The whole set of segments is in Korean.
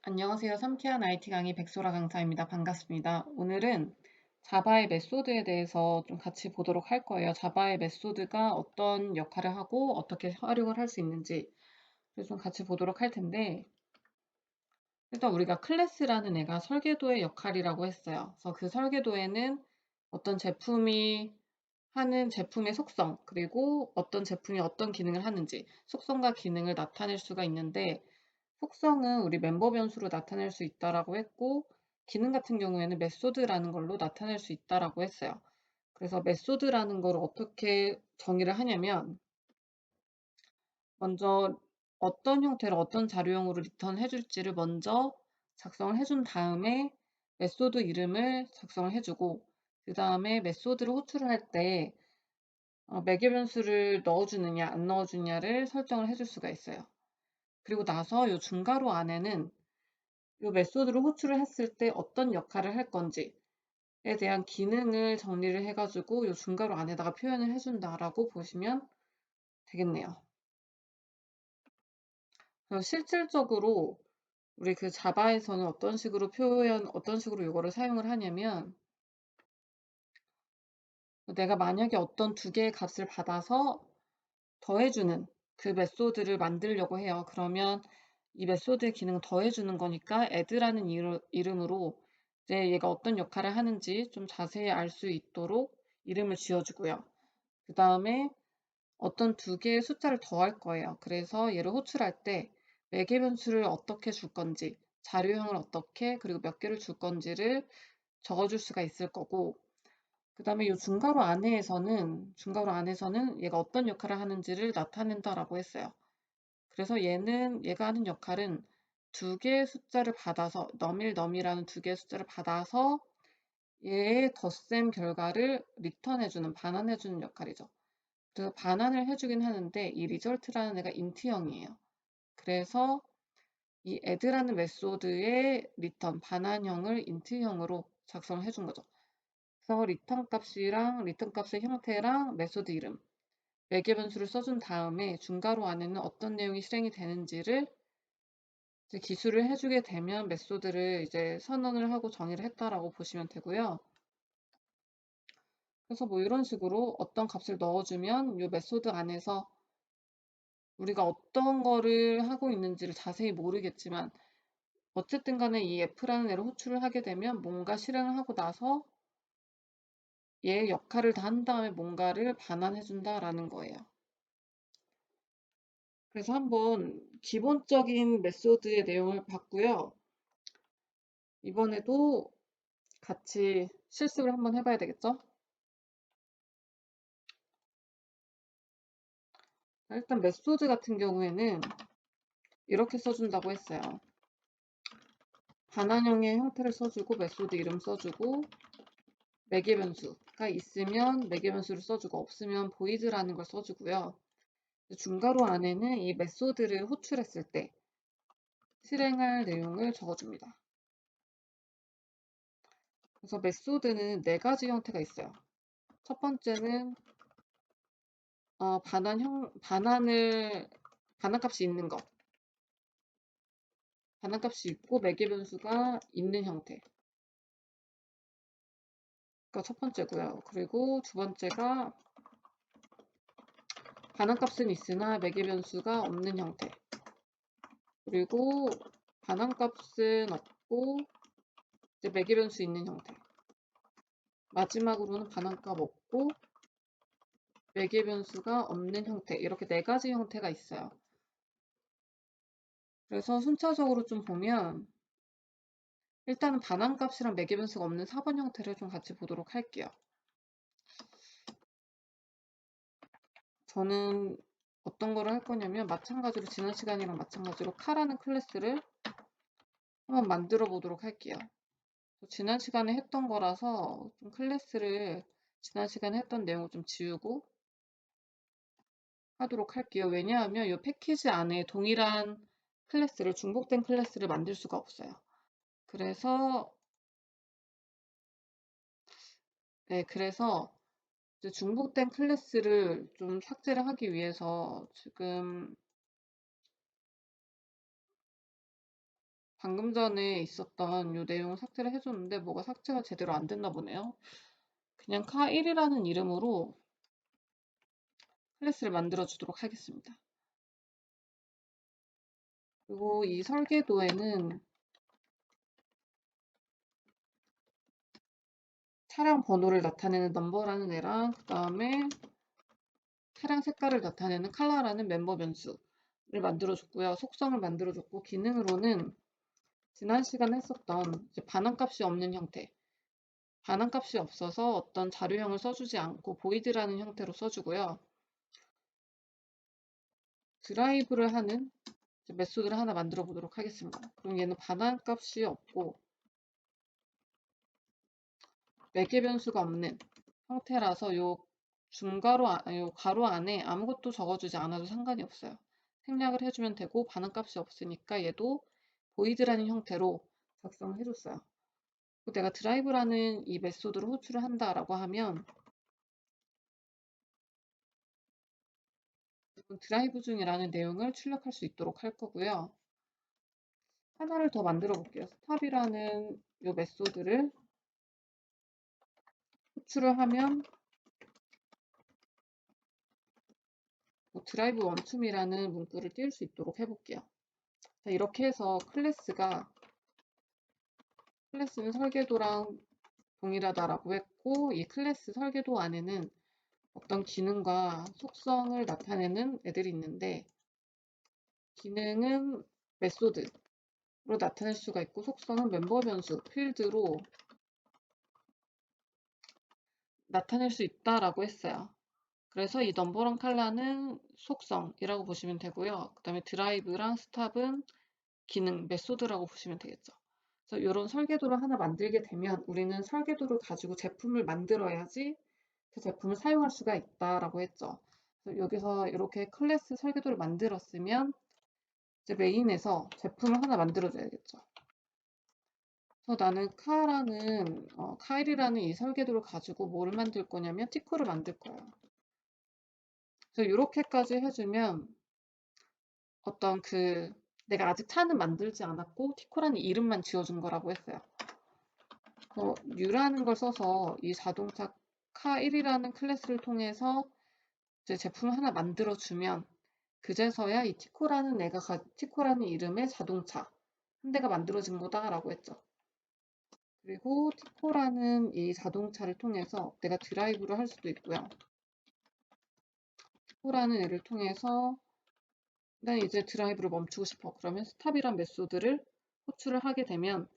안녕하세요. 상쾌한 IT 강의 백소라 강사입니다. 반갑습니다. 오늘은 자바의 메소드에 대해서 좀 같이 보도록 할 거예요. 자바의 메소드가 어떤 역할을 하고 어떻게 활용을 할 수 있는지 그래서 좀 같이 보도록 할 텐데 일단 우리가 클래스라는 애가 설계도의 역할이라고 했어요. 그래서 그 설계도에는 어떤 제품이 하는 제품의 속성 그리고 어떤 제품이 어떤 기능을 하는지 속성과 기능을 나타낼 수가 있는데 속성은 우리 멤버 변수로 나타낼 수 있다라고 했고 기능 같은 경우에는 메소드라는 걸로 나타낼 수 있다라고 했어요. 그래서 메소드라는 걸 어떻게 정의를 하냐면 먼저 어떤 형태로 어떤 자료형으로 리턴해 줄지를 먼저 작성을 해준 다음에 메소드 이름을 작성을 해 주고 그다음에 메소드를 호출을 할 때 매개 변수를 넣어 주느냐 안 넣어 주느냐를 설정을 해줄 수가 있어요. 그리고 나서 요 중괄호 안에는 요 메소드를 호출을 했을 때 어떤 역할을 할 건지에 대한 기능을 정리를 해 가지고 요 중괄호 안에다가 표현을 해 준다라고 보시면 되겠네요. 그래서 실질적으로 우리 그 자바에서는 어떤 식으로 요거를 사용을 하냐면 내가 만약에 어떤 두 개의 값을 받아서 더해 주는 그 메소드를 만들려고 해요. 그러면 이 메소드의 기능을 더해 주는 거니까 add라는 이름으로 이제 얘가 어떤 역할을 하는지 좀 자세히 알 수 있도록 이름을 지어 주고요. 그다음에 어떤 두 개의 숫자를 더할 거예요. 그래서 얘를 호출할 때 매개 변수를 어떻게 줄 건지, 자료형을 어떻게 그리고 몇 개를 줄 건지를 적어 줄 수가 있을 거고 그다음에 이 중괄호 안에서는 얘가 어떤 역할을 하는지를 나타낸다라고 했어요. 그래서 얘가 하는 역할은 두 개의 숫자를 받아서 넘이라는 두 개의 숫자를 받아서 얘의 덧셈 결과를 리턴해 주는 반환해 주는 역할이죠. 그래서 반환을 해 주긴 하는데 이 result라는 애가 int형이에요. 그래서 이 add라는 메소드의 리턴 반환형을 int형으로 작성을 해준 거죠. 그래서 리턴 값의 형태랑 메소드 이름, 매개 변수를 써준 다음에 중괄호 안에는 어떤 내용이 실행이 되는지를 이제 기술을 해 주게 되면 메소드를 이제 선언을 하고 정의를 했다라고 보시면 되고요. 그래서 뭐 이런 식으로 어떤 값을 넣어 주면 요 메소드 안에서 우리가 어떤 거를 하고 있는지를 자세히 모르겠지만 어쨌든 간에 이 f라는 애를 호출을 하게 되면 뭔가 실행을 하고 나서 얘의 역할을 다 한 다음에 뭔가를 반환해 준다라는 거예요. 그래서 한번 기본적인 메소드의 내용을 봤고요. 이번에도 같이 실습을 한번 해 봐야 되겠죠? 일단 메소드 같은 경우에는 이렇게 써 준다고 했어요. 반환형의 형태를 써 주고 메소드 이름 써 주고 매개 변수가 있으면 매개 변수를 써 주고 없으면 void라는 걸 써 주고요. 중괄호 안에는 이 메소드를 호출했을 때 실행할 내용을 적어 줍니다. 그래서 메소드는 네 가지 형태가 있어요. 첫 번째는 반환값이 있는 거. 반환값이 있고 매개 변수가 있는 형태. 가 첫 번째고요. 그리고 두 번째가 반환값은 있으나 매개 변수가 없는 형태. 그리고 반환값은 없고 이제 매개 변수 있는 형태. 마지막으로는 반환값 없고 매개 변수가 없는 형태. 이렇게 네 가지 형태가 있어요. 그래서 순차적으로 좀 보면 일단은 반환값이랑 매개 변수가 없는 4번 형태를 좀 같이 보도록 할게요. 저는 어떤 거를 할 거냐면 마찬가지로 지난 시간이랑 마찬가지로 카라는 클래스를 한번 만들어 보도록 할게요. 지난 시간에 했던 거라서 좀 클래스를 지난 시간에 했던 내용을 좀 지우고 하도록 할게요. 왜냐하면 이 패키지 안에 동일한 클래스를 중복된 클래스를 만들 수가 없어요. 그래서 그래서 이제 중복된 클래스를 좀 삭제를 하기 위해서 지금 방금 전에 있었던 요 내용 삭제를 해줬는데 뭐가 삭제가 제대로 안 됐나 보네요. 그냥 카1이라는 이름으로 클래스를 만들어 주도록 하겠습니다. 그리고 이 설계도에는 차량 번호를 나타내는 넘버라는 애랑 그 다음에 차량 색깔을 나타내는 컬러라는 멤버 변수를 만들어줬고요. 속성을 만들어줬고 기능으로는 지난 시간에 했었던 이제 반환값이 없는 형태, 반환값이 없어서 어떤 자료형을 써주지 않고 보이드라는 형태로 써주고요. 드라이브를 하는 메소드를 하나 만들어 보도록 하겠습니다. 그럼 얘는 반환값이 없고 매개 변수가 없는 형태라서 요 요 가로 안에 아무것도 적어주지 않아도 상관이 없어요. 생략을 해주면 되고 반환값이 없으니까 얘도 보이드라는 형태로 작성을 해줬어요. 내가 드라이브라는 이 메소드를 호출을 한다라고 하면 드라이브 중이라는 내용을 출력할 수 있도록 할 거고요. 하나를 더 만들어 볼게요. 스탑이라는 이 메소드를 호출을 하면 드라이브 멈춤이라는 문구를 띄울 수 있도록 해볼게요. 자, 이렇게 해서 클래스는 설계도랑 동일하다라고 했고 이 클래스 설계도 안에는 어떤 기능과 속성을 나타내는 애들이 있는데 기능은 메소드로 나타낼 수가 있고 속성은 멤버 변수, 필드로 나타낼 수 있다라고 했어요. 그래서 이 넘버랑 컬러는 속성이라고 보시면 되고요. 그 다음에 드라이브랑 스탑은 기능, 메소드라고 보시면 되겠죠. 그래서 이런 설계도를 하나 만들게 되면 우리는 설계도를 가지고 제품을 만들어야지 그 제품을 사용할 수가 있다라고 했죠. 그래서 여기서 이렇게 클래스 설계도를 만들었으면 이제 메인에서 제품을 하나 만들어줘야겠죠. 그래서 나는 카일이라는 이 설계도를 가지고 뭐를 만들 거냐면 티코를 만들 거예요. 그래서 이렇게까지 해주면 어떤 내가 아직 차는 만들지 않았고 티코라는 이름만 지어준 거라고 했어요. U라는 걸 써서 이 자동차 카1이라는 클래스를 통해서 이제 제품을 하나 만들어주면 그제서야 이 티코라는 이름의 자동차 한 대가 만들어진 거다라고 했죠. 그리고 티코라는 이 자동차를 통해서 내가 드라이브를 할 수도 있고요. 티코라는 애를 통해서 난 이제 드라이브를 멈추고 싶어. 그러면 스탑이란 메소드를 호출을 하게 되면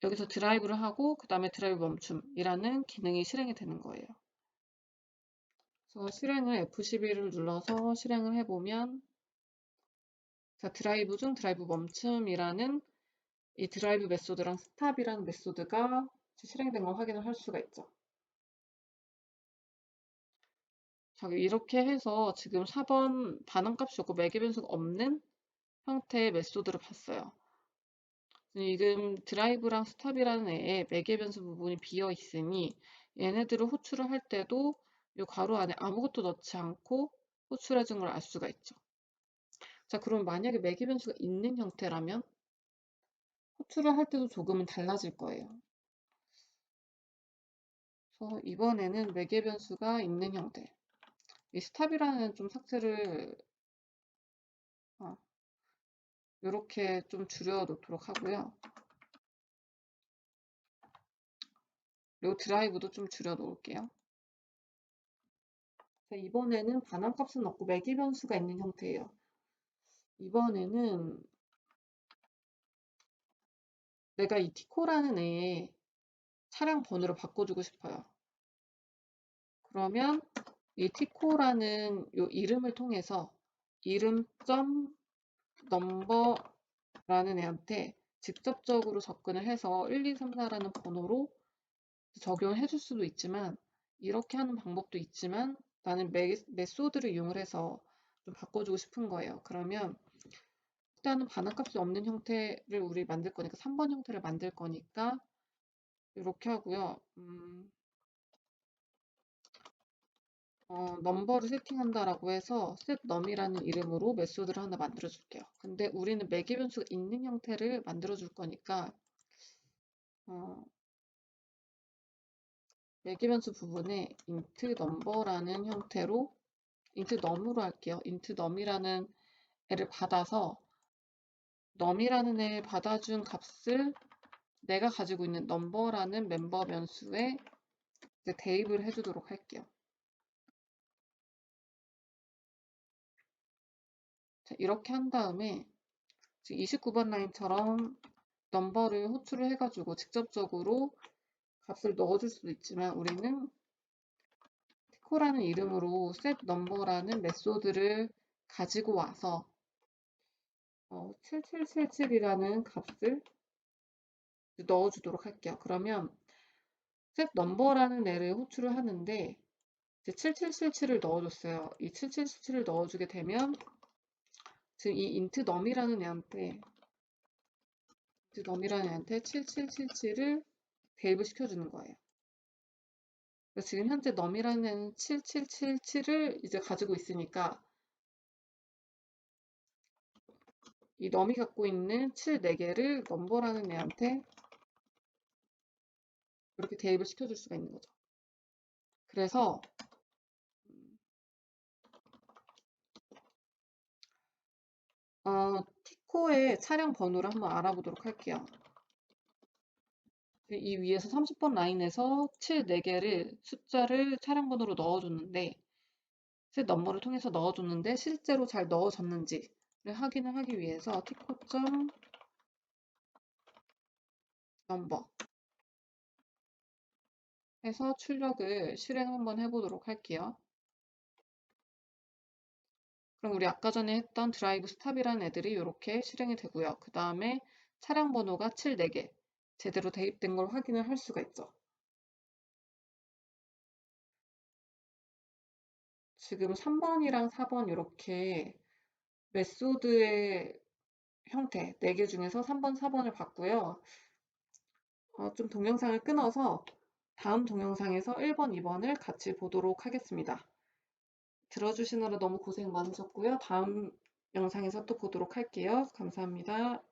여기서 드라이브를 하고 그 다음에 드라이브 멈춤이라는 기능이 실행이 되는 거예요. 그래서 실행을 F11을 눌러서 실행을 해보면 자, 드라이브 중 드라이브 멈춤이라는 이 드라이브 메소드랑 스탑이라는 메소드가 실행된 걸 확인을 할 수가 있죠. 자, 이렇게 해서 지금 4번 반환값이 없고 매개 변수가 없는 형태의 메소드를 봤어요. 지금 드라이브랑 스탑이라는 애에 매개 변수 부분이 비어 있으니 얘네들을 호출을 할 때도 이 괄호 안에 아무것도 넣지 않고 호출해 준 걸 알 수가 있죠. 자, 그럼 만약에 매개 변수가 있는 형태라면 호출을 할 때도 조금은 달라질 거예요. 그래서 이번에는 매개 변수가 있는 형태. 이 스탑이라는 좀 삭제를 이렇게 좀 줄여 놓도록 하고요. 그리고 드라이브도 좀 줄여 놓을게요. 자, 이번에는 반환값은 없고 매개 변수가 있는 형태예요. 이번에는 내가 이 티코라는 애의 차량 번호를 바꿔주고 싶어요. 그러면 이 티코라는 요 이름을 통해서 이름.넘버라는 애한테 직접적으로 접근을 해서 1, 2, 3, 4라는 번호로 적용을 해줄 수도 있지만 이렇게 하는 방법도 있지만 나는 메소드를 이용을 해서 좀 바꿔주고 싶은 거예요. 그러면 일단은 반환값이 없는 형태를 우리 만들 거니까 3번 형태를 만들 거니까 이렇게 하고요. 넘버를 세팅한다라고 해서 setNum이라는 이름으로 메소드를 하나 만들어 줄게요. 근데 우리는 매개 변수가 있는 형태를 만들어 줄 거니까 어, 매개 변수 부분에 int number라는 형태로 int num으로 할게요. int num이라는 애를 받아서 num이라는 애 받아준 값을 내가 가지고 있는 number라는 멤버 변수에 이제 대입을 해주도록 할게요. 자, 이렇게 한 다음에 지금 29번 라인처럼 넘버를 호출을 해가지고 직접적으로 값을 넣어줄 수도 있지만 우리는 티코라는 이름으로 setNumber라는 메소드를 가지고 와서 7777이라는 값을 넣어주도록 할게요. 그러면 setNumber라는 애를 호출을 하는데 이제 7777을 넣어줬어요. 이 7777을 넣어주게 되면 지금 이 intNum이라는 애한테 7777을 대입을 시켜주는 거예요. 그래서 지금 현재 num이라는 애는 7777을 이제 가지고 있으니까 이 num이 갖고 있는 7 4개를 number라는 애한테 이렇게 대입을 시켜줄 수가 있는 거죠. 그래서 티코의 차량 번호를 한번 알아보도록 할게요. 이 위에서 30번 라인에서 7 4개를 숫자를 차량 번호로 넣어줬는데 셋 넘버를 통해서 넣어줬는데 실제로 잘 넣어졌는지를 확인을 하기 위해서 티코.넘버 해서 출력을 실행 한번 해보도록 할게요. 그럼 우리 아까 전에 했던 드라이브 스탑이라는 애들이 이렇게 실행이 되고요. 그 다음에 차량 번호가 7 4개 제대로 대입된 걸 확인을 할 수가 있죠. 지금 3번이랑 4번 이렇게 메소드의 형태 4개 중에서 3번, 4번을 봤고요. 좀 동영상을 끊어서 다음 동영상에서 1번, 2번을 같이 보도록 하겠습니다. 들어주시느라 너무 고생 많으셨고요. 다음 영상에서 또 보도록 할게요. 감사합니다.